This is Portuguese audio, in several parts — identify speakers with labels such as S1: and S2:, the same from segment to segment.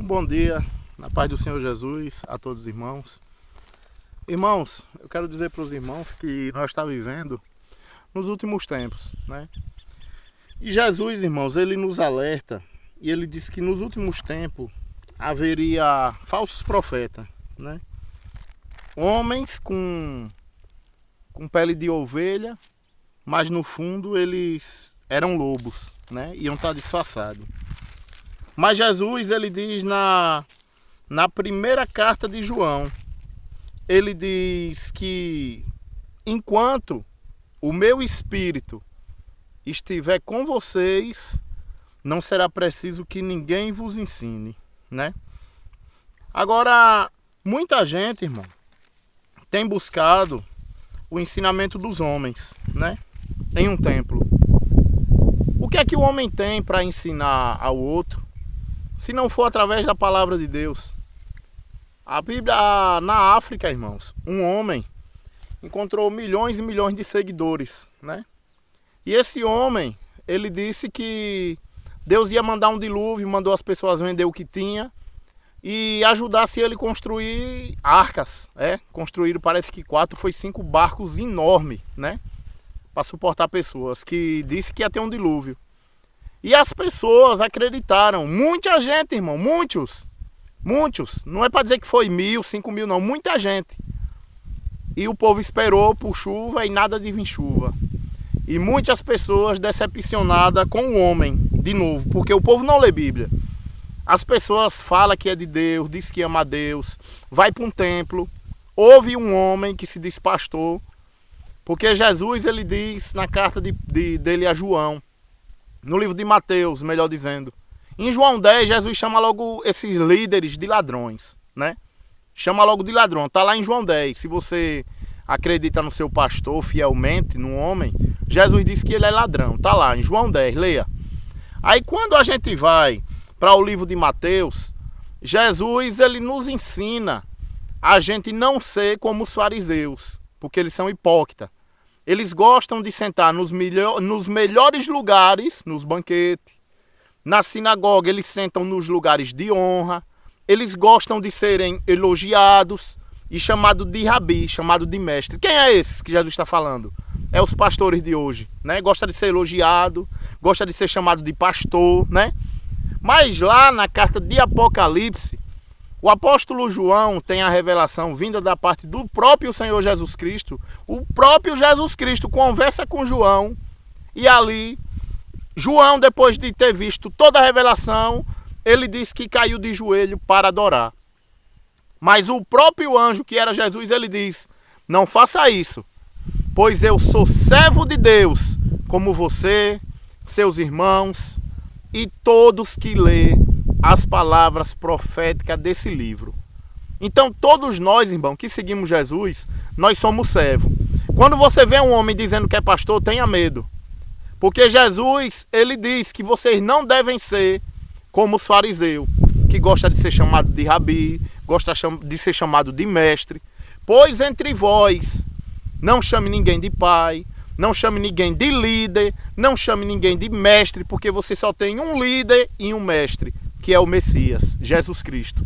S1: Bom dia, na paz do Senhor Jesus, a todos os irmãos. Irmãos, eu quero dizer para os irmãos que nós estamos vivendo nos últimos tempos, né? E Jesus, irmãos, ele nos alerta e ele diz que nos últimos tempos haveria falsos profetas, né? Homens com pele de ovelha, mas no fundo eles eram lobos, né? Iam estar disfarçados. Mas Jesus, ele diz na primeira carta de João, ele diz que enquanto o meu espírito estiver com vocês, não será preciso que ninguém vos ensine, né? Agora, muita gente, irmão, tem buscado o ensinamento dos homens, né? Em um templo. O que é que o homem tem para ensinar ao outro, se não for através da palavra de Deus? A Bíblia, na África, irmãos, um homem encontrou milhões e milhões de seguidores, né? E esse homem, ele disse que Deus ia mandar um dilúvio, mandou as pessoas vender o que tinha e ajudasse ele a construir arcas, construíram, parece que 5 barcos enormes, né? Para suportar pessoas, que disse que ia ter um dilúvio. E as pessoas acreditaram, muita gente, irmão, muitos, não é para dizer que foi 1.000, 5.000 não, muita gente. E o povo esperou por chuva e nada de vir chuva. E muitas pessoas decepcionadas com o homem, de novo, porque o povo não lê Bíblia. As pessoas falam que é de Deus, diz que ama a Deus, vai para um templo, ouve um homem que se diz pastor, porque Jesus, ele diz na carta dele a João, no livro de Mateus, melhor dizendo, em João 10, Jesus chama logo esses líderes de ladrões, né? Chama logo de ladrão, está lá em João 10, se você acredita no seu pastor fielmente, no homem, Jesus diz que ele é ladrão, está lá em João 10, leia. Aí quando a gente vai para o livro de Mateus, Jesus, ele nos ensina a gente não ser como os fariseus, porque eles são hipócritas. Eles gostam de sentar nos melhores lugares, nos banquetes. Na sinagoga, eles sentam nos lugares de honra. Eles gostam de serem elogiados e chamado de rabi, chamado de mestre. Quem é esses que Jesus está falando? É os pastores de hoje, né? Gosta de ser elogiado, gosta de ser chamado de pastor, né? Mas lá na carta de Apocalipse, o apóstolo João tem a revelação vinda da parte do próprio Senhor Jesus Cristo. O próprio Jesus Cristo conversa com João e ali, João, depois de ter visto toda a revelação, ele diz que caiu de joelho para adorar. Mas o próprio anjo, que era Jesus, ele diz, não faça isso, pois eu sou servo de Deus, como você, seus irmãos e todos que lê as palavras proféticas desse livro. Então todos nós, irmão, que seguimos Jesus, nós somos servos. Quando você vê um homem dizendo que é pastor, tenha medo. Porque Jesus, ele diz que vocês não devem ser como os fariseus, que gostam de ser chamado de rabi, gostam de ser chamado de mestre. Pois entre vós não chame ninguém de pai, não chame ninguém de líder, não chame ninguém de mestre, porque você só tem um líder e um mestre, que é o Messias, Jesus Cristo.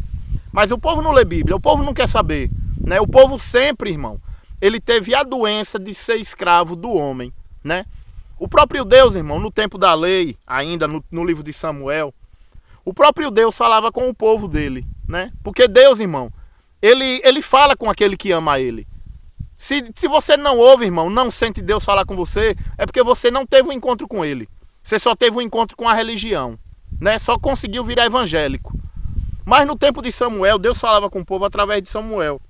S1: Mas o povo não lê Bíblia, o povo não quer saber, né? O povo sempre, irmão, ele teve a doença de ser escravo do homem, né? O próprio Deus, irmão, no tempo da lei, ainda no livro de Samuel, o próprio Deus falava com o povo dele, né? Porque Deus, irmão, ele fala com aquele que ama ele. Se você não ouve, irmão, não sente Deus falar com você, é porque você não teve um encontro com ele. Você só teve um encontro com a religião, né? Só conseguiu virar evangélico. Mas no tempo de Samuel, Deus falava com o povo através de Samuel.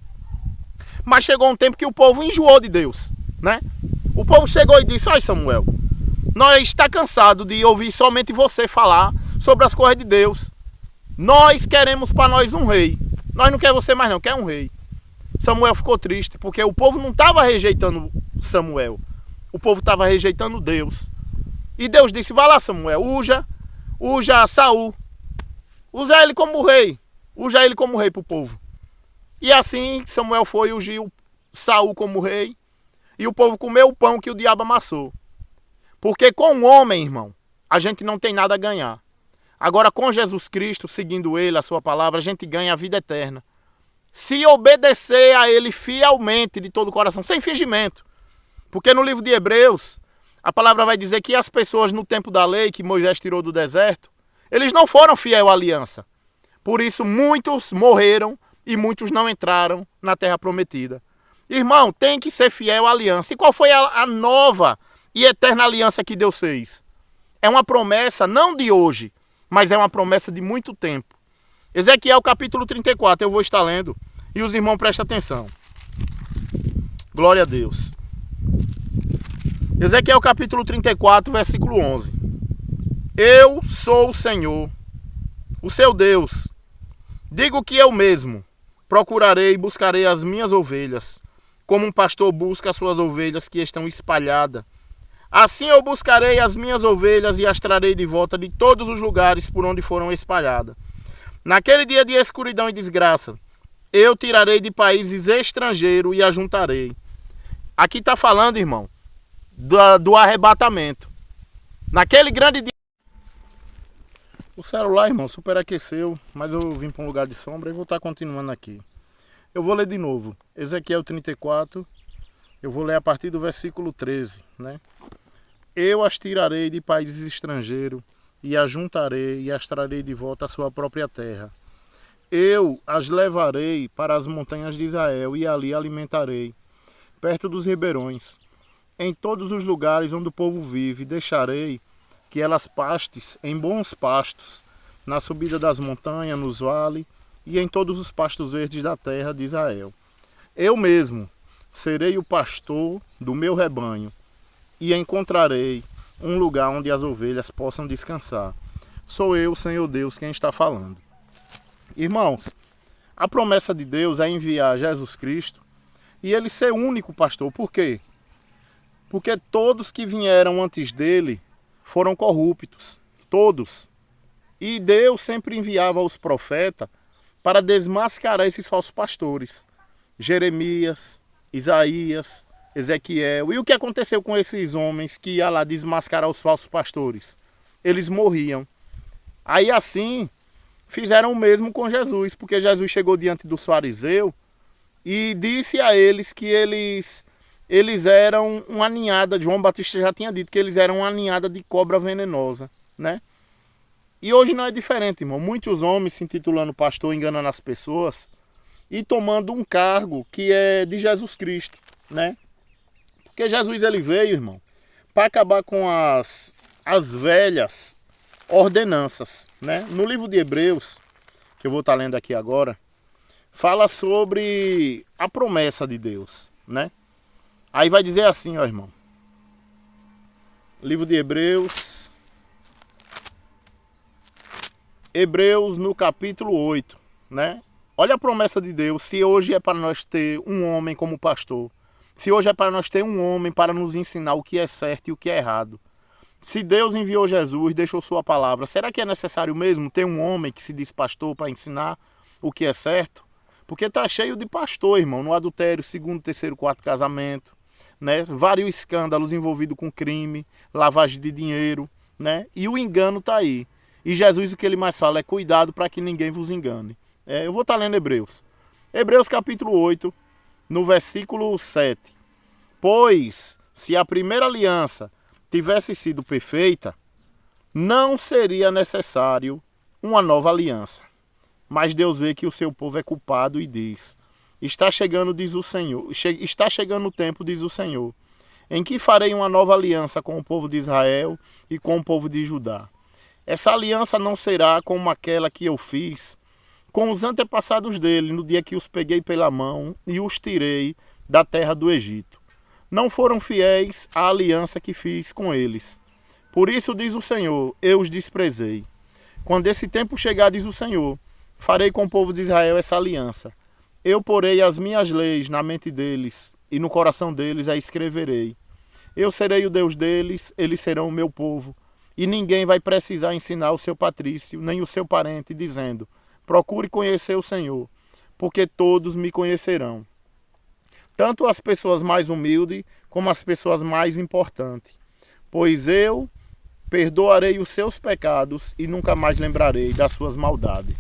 S1: Mas chegou um tempo que o povo enjoou de Deus, né? O povo chegou e disse, olha Samuel, nós está cansado de ouvir somente você falar sobre as coisas de Deus. Nós queremos para nós um rei. Nós não queremos você mais não, quer um rei. Samuel ficou triste, porque o povo não estava rejeitando Samuel. O povo estava rejeitando Deus. E Deus disse, vai lá Samuel, uja Saul. Usa ele como rei. Usa ele como rei para o povo. E assim Samuel foi e ungiu Saul como rei. E o povo comeu o pão que o diabo amassou. Porque com o homem, irmão, a gente não tem nada a ganhar. Agora, com Jesus Cristo, seguindo Ele, a sua palavra, a gente ganha a vida eterna. Se obedecer a Ele fielmente, de todo o coração, sem fingimento. Porque no livro de Hebreus, a palavra vai dizer que as pessoas no tempo da lei, que Moisés tirou do deserto, eles não foram fiéis à aliança. Por isso, muitos morreram e muitos não entraram na terra prometida. Irmão, tem que ser fiel à aliança. E qual foi a nova e eterna aliança que Deus fez? É uma promessa não de hoje, mas é uma promessa de muito tempo. Ezequiel capítulo 34, eu vou estar lendo. E os irmãos prestem atenção. Glória a Deus. Ezequiel capítulo 34, versículo 11. Eu sou o Senhor, o seu Deus. Digo que eu mesmo procurarei e buscarei as minhas ovelhas, como um pastor busca as suas ovelhas que estão espalhadas. Assim eu buscarei as minhas ovelhas e as trarei de volta de todos os lugares por onde foram espalhadas. Naquele dia de escuridão e desgraça, eu tirarei de países estrangeiros e ajuntarei. Aqui está falando, irmão, do arrebatamento. Naquele grande dia... O celular, irmão, superaqueceu, mas eu vim para um lugar de sombra e vou estar continuando aqui. Eu vou ler de novo. Ezequiel 34, eu vou ler a partir do versículo 13, né? Eu as tirarei de países estrangeiros e as juntarei e as trarei de volta à sua própria terra. Eu as levarei para as montanhas de Israel e ali alimentarei, perto dos ribeirões. Em todos os lugares onde o povo vive, deixarei que elas pastes em bons pastos, na subida das montanhas, nos vales e em todos os pastos verdes da terra de Israel. Eu mesmo serei o pastor do meu rebanho e encontrarei um lugar onde as ovelhas possam descansar. Sou eu, Senhor Deus, quem está falando. Irmãos, a promessa de Deus é enviar Jesus Cristo e ele ser o único pastor. Por quê? Porque todos que vieram antes dele foram corruptos. Todos. E Deus sempre enviava os profetas para desmascarar esses falsos pastores. Jeremias, Isaías, Ezequiel. E o que aconteceu com esses homens que iam lá desmascarar os falsos pastores? Eles morriam. Aí assim fizeram o mesmo com Jesus, porque Jesus chegou diante dos fariseus e disse a eles que eles eram uma ninhada, João Batista já tinha dito que eles eram uma ninhada de cobra venenosa, né? E hoje não é diferente, irmão. Muitos homens se intitulando pastor, enganando as pessoas e tomando um cargo que é de Jesus Cristo, né? Porque Jesus ele veio, irmão, para acabar com as velhas ordenanças, né? No livro de Hebreus, que eu vou estar lendo aqui agora, fala sobre a promessa de Deus, né? Aí vai dizer assim, ó, irmão. Livro de Hebreus. Hebreus no capítulo 8, né? Olha a promessa de Deus. Se hoje é para nós ter um homem como pastor, se hoje é para nós ter um homem para nos ensinar o que é certo e o que é errado. Se Deus enviou Jesus, deixou sua palavra, será que é necessário mesmo ter um homem que se diz pastor para ensinar o que é certo? Porque tá cheio de pastor, irmão, no adultério, segundo, terceiro, quarto casamento, né? Vários escândalos envolvidos com crime, lavagem de dinheiro, né? E o engano tá aí. E Jesus o que ele mais fala é cuidado para que ninguém vos engane. Eu vou estar lendo Hebreus. Hebreus capítulo 8, no versículo 7. Pois, se a primeira aliança tivesse sido perfeita, não seria necessário uma nova aliança. Mas Deus vê que o seu povo é culpado e diz: está chegando, diz o Senhor, está chegando o tempo, diz o Senhor, em que farei uma nova aliança com o povo de Israel e com o povo de Judá. Essa aliança não será como aquela que eu fiz com os antepassados dele, no dia que os peguei pela mão e os tirei da terra do Egito. Não foram fiéis à aliança que fiz com eles. Por isso, diz o Senhor, eu os desprezei. Quando esse tempo chegar, diz o Senhor, farei com o povo de Israel essa aliança. Eu porei as minhas leis na mente deles, e no coração deles a escreverei. Eu serei o Deus deles, eles serão o meu povo. E ninguém vai precisar ensinar o seu patrício, nem o seu parente, dizendo: procure conhecer o Senhor, porque todos me conhecerão. Tanto as pessoas mais humildes, como as pessoas mais importantes. Pois eu perdoarei os seus pecados e nunca mais lembrarei das suas maldades.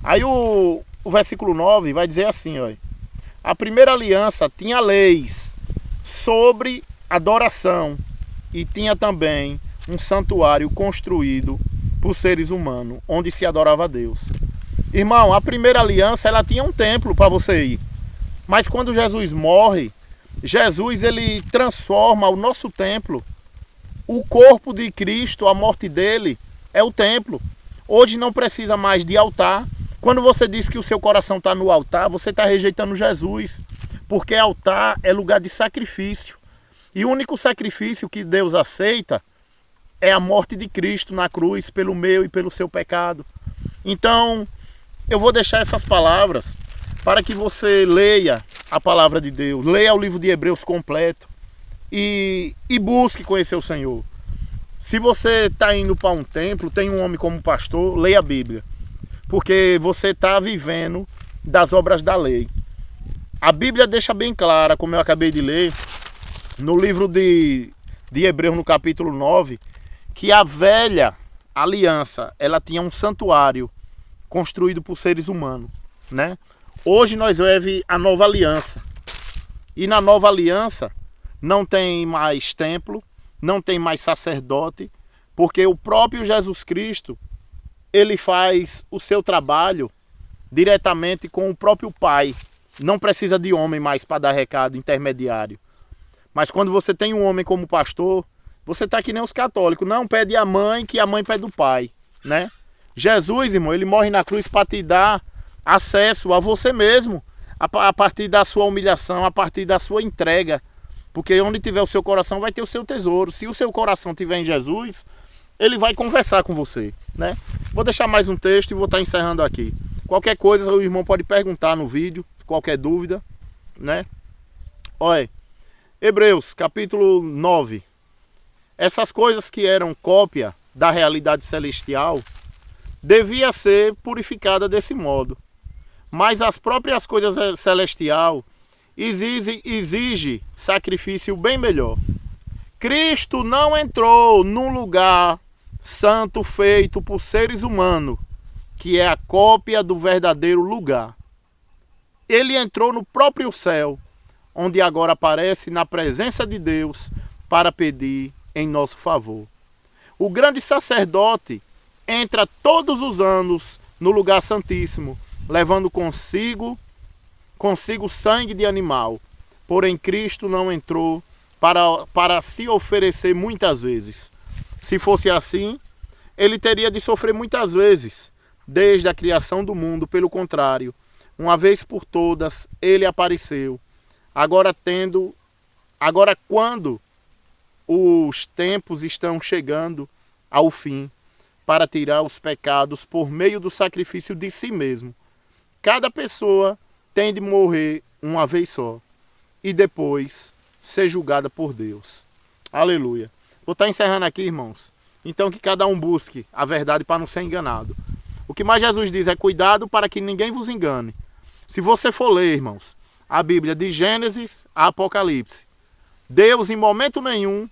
S1: Aí o versículo 9 vai dizer assim, ó. A primeira aliança tinha leis sobre adoração e tinha também um santuário construído por seres humanos, onde se adorava a Deus. Irmão, a primeira aliança, ela tinha um templo para você ir. Mas quando Jesus morre, Jesus ele transforma o nosso templo. O corpo de Cristo, a morte dele, é o templo. Hoje não precisa mais de altar. Quando você diz que o seu coração está no altar, você está rejeitando Jesus. Porque altar é lugar de sacrifício. E o único sacrifício que Deus aceita é a morte de Cristo na cruz, pelo meu e pelo seu pecado. Então, eu vou deixar essas palavras para que você leia a palavra de Deus, leia o livro de Hebreus completo e busque conhecer o Senhor. Se você está indo para um templo, tem um homem como pastor, leia a Bíblia, porque você está vivendo das obras da lei. A Bíblia deixa bem clara, como eu acabei de ler, no livro de Hebreus, no capítulo 9, que a velha aliança, ela tinha um santuário construído por seres humanos, né? Hoje nós vemos a nova aliança. E na nova aliança não tem mais templo, não tem mais sacerdote, porque o próprio Jesus Cristo, ele faz o seu trabalho diretamente com o próprio Pai. Não precisa de homem mais para dar recado intermediário. Mas quando você tem um homem como pastor, você está que nem os católicos. Não pede a mãe, que a mãe pede o pai, né? Jesus, irmão, ele morre na cruz para te dar acesso a você mesmo, a partir da sua humilhação, a partir da sua entrega. Porque onde tiver o seu coração vai ter o seu tesouro. Se o seu coração estiver em Jesus, ele vai conversar com você, né? Vou deixar mais um texto e vou estar encerrando aqui. Qualquer coisa o irmão pode perguntar no vídeo, qualquer dúvida, né? Olha, Hebreus capítulo 9. Essas coisas que eram cópia da realidade celestial devia ser purificada desse modo. Mas as próprias coisas celestial exige sacrifício bem melhor. Cristo não entrou num lugar santo feito por seres humanos, que é a cópia do verdadeiro lugar. Ele entrou no próprio céu, onde agora aparece na presença de Deus para pedir em nosso favor. O grande sacerdote entra todos os anos no lugar santíssimo, levando consigo sangue de animal. Porém, Cristo não entrou para se oferecer muitas vezes. Se fosse assim, ele teria de sofrer muitas vezes, desde a criação do mundo. Pelo contrário, uma vez por todas, ele apareceu. Agora quando os tempos estão chegando ao fim, para tirar os pecados por meio do sacrifício de si mesmo. Cada pessoa tem de morrer uma vez só e depois ser julgada por Deus. Aleluia. Vou estar encerrando aqui, irmãos. Então que cada um busque a verdade para não ser enganado. O que mais Jesus diz é cuidado para que ninguém vos engane. Se você for ler, irmãos, a Bíblia de Gênesis a Apocalipse, Deus em momento nenhum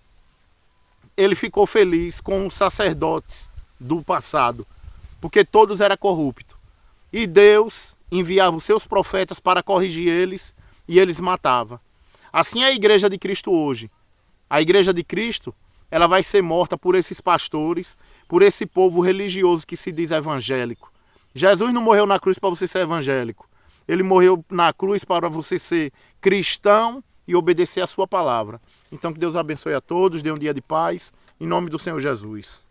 S1: ele ficou feliz com os sacerdotes do passado, porque todos eram corruptos. E Deus enviava os seus profetas para corrigir eles e eles matavam. Assim é a igreja de Cristo hoje. A igreja de Cristo, ela vai ser morta por esses pastores, por esse povo religioso que se diz evangélico. Jesus não morreu na cruz para você ser evangélico. Ele morreu na cruz para você ser cristão e obedecer a sua palavra. Então que Deus abençoe a todos, dê um dia de paz, em nome do Senhor Jesus.